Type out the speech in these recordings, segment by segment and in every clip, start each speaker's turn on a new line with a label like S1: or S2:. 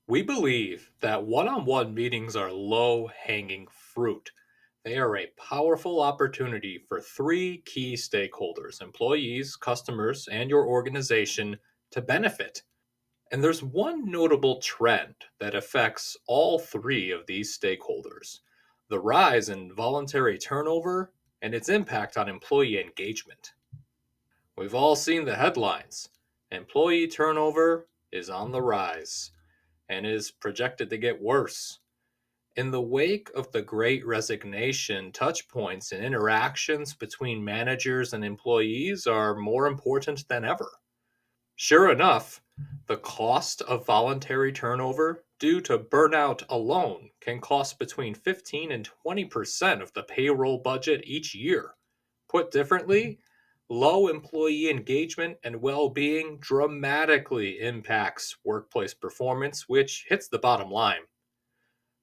S1: We believe that one on one meetings are low hanging fruit. They are a powerful opportunity for three key stakeholders: employees, customers, and your organization to benefit. And there's one notable trend that affects all three of these stakeholders: the rise in voluntary turnover and its impact on employee engagement. We've all seen the headlines. Employee turnover is on the rise and is projected to get worse. In the wake of the great resignation, touch points and interactions between managers and employees are more important than ever. Sure enough, the cost of voluntary turnover due to burnout alone can cost between 15 and 20% of the payroll budget each year. Put differently, low employee engagement and well being dramatically impacts workplace performance, which hits the bottom line.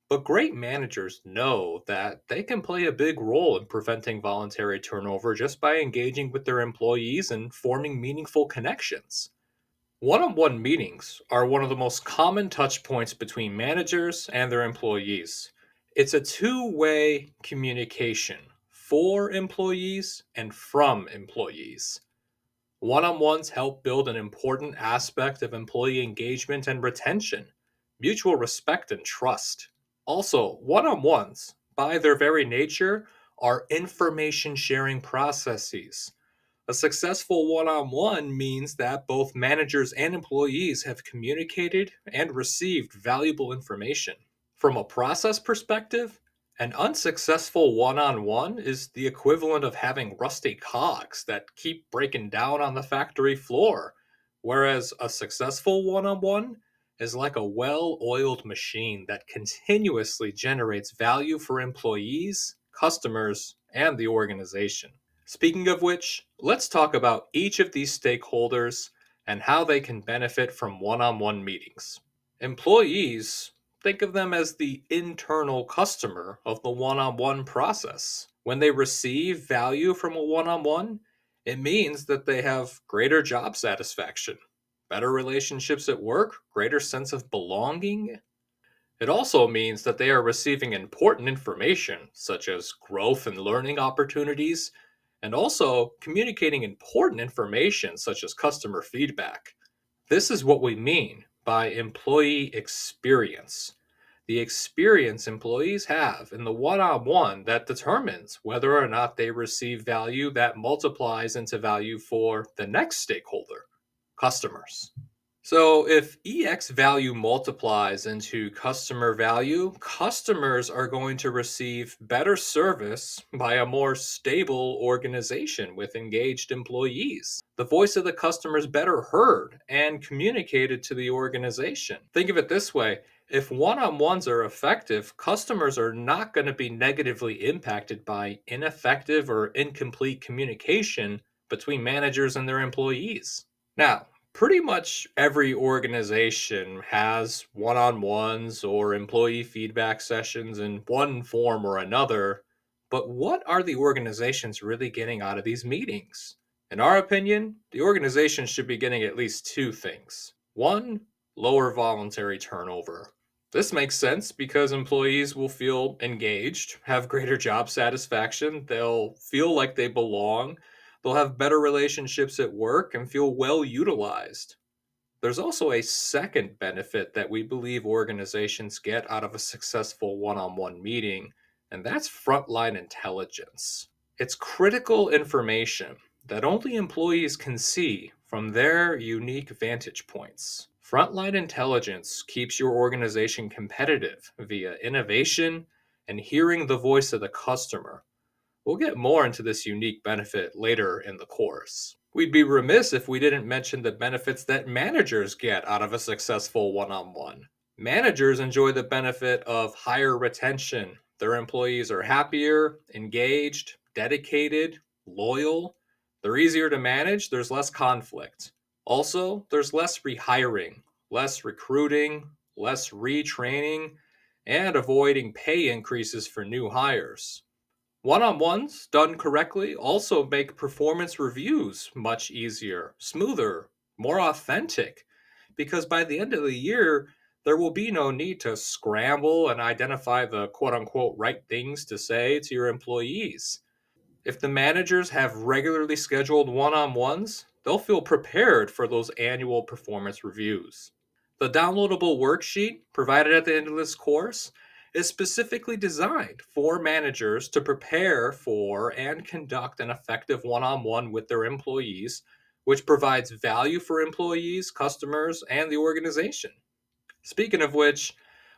S1: But great managers know that they can play a big role in preventing voluntary turnover just by engaging with their employees and forming meaningful connections. One on one meetings are one of the most common touch points between managers and their employees. It's a two-way communication for employees and from employees. One on ones help build an important aspect of employee engagement and retention: mutual respect and trust. Also, one on ones, by their very nature, are information sharing processes. A successful one on one means that both managers and employees have communicated and received valuable information. From a process perspective, an unsuccessful one on one is the equivalent of having rusty cogs that keep breaking down on the factory floor, whereas a successful one on one is like a well oiled machine that continuously generates value for employees, customers, and the organization. Speaking of which, let's talk about each of these stakeholders and how they can benefit from one on one meetings. Employees, think of them as the internal customer of the one on one process. When they receive value from a one on one, it means that they have greater job satisfaction, better relationships at work, greater sense of belonging. It also means that they are receiving important information, such as growth and learning opportunities, and also communicating important information, such as customer feedback. This is what we mean by employee experience: the experience employees have in the one on one that determines whether or not they receive value that multiplies into value for the next stakeholder: customers. So, if EX value multiplies into customer value, customers are going to receive better service by a more stable organization with engaged employees. The voice of the customer is better heard and communicated to the organization. Think of it this way: if one on ones are effective, customers are not going to be negatively impacted by ineffective or incomplete communication between managers and their employees. Now, pretty much every organization has one on ones or employee feedback sessions in one form or another. But what are the organizations really getting out of these meetings? In our opinion, the organization should be getting at least two things. One, lower voluntary turnover. This makes sense because employees will feel engaged, have greater job satisfaction, they'll feel like they belong, they'll have better relationships at work, and feel well utilized. There's also a second benefit that we believe organizations get out of a successful one on one meeting, and that's frontline intelligence. It's critical information that only employees can see from their unique vantage points. Frontline intelligence keeps your organization competitive via innovation and hearing the voice of the customer. We'll get more into this unique benefit later in the course. We'd be remiss if we didn't mention the benefits that managers get out of a successful one on one. Managers enjoy the benefit of higher retention. Their employees are happier, engaged, dedicated, loyal. They're easier to manage, there's less conflict. Also, there's less rehiring, less recruiting, less retraining, and avoiding pay increases for new hires. One on ones, done correctly, also make performance reviews much easier, smoother, more authentic, because by the end of the year, There will be no need to scramble and identify the quote unquote right things to say to your employees. If the managers have regularly scheduled one on ones, they'll feel prepared for those annual performance reviews. The downloadable worksheet provided at the end of this course is specifically designed for managers to prepare for and conduct an effective one on one with their employees, which provides value for employees, customers, and the organization. Speaking of which,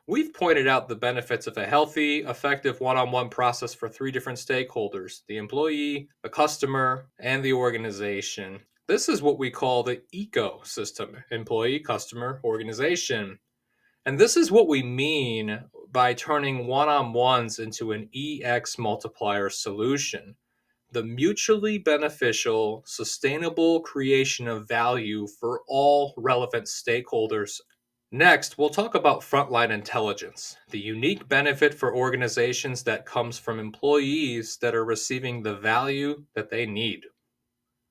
S1: we've pointed out the benefits of a healthy, effective one on one process for three different stakeholders: the employee, the customer, and the organization. This is what we call the ecosystem: employee, customer, organization. And this is what we mean by turning one on ones into an EX multiplier solution: the mutually beneficial, sustainable creation of value for all relevant stakeholders. Next, we'll talk about frontline intelligence, the unique benefit for organizations that comes from employees that are receiving the value that they need.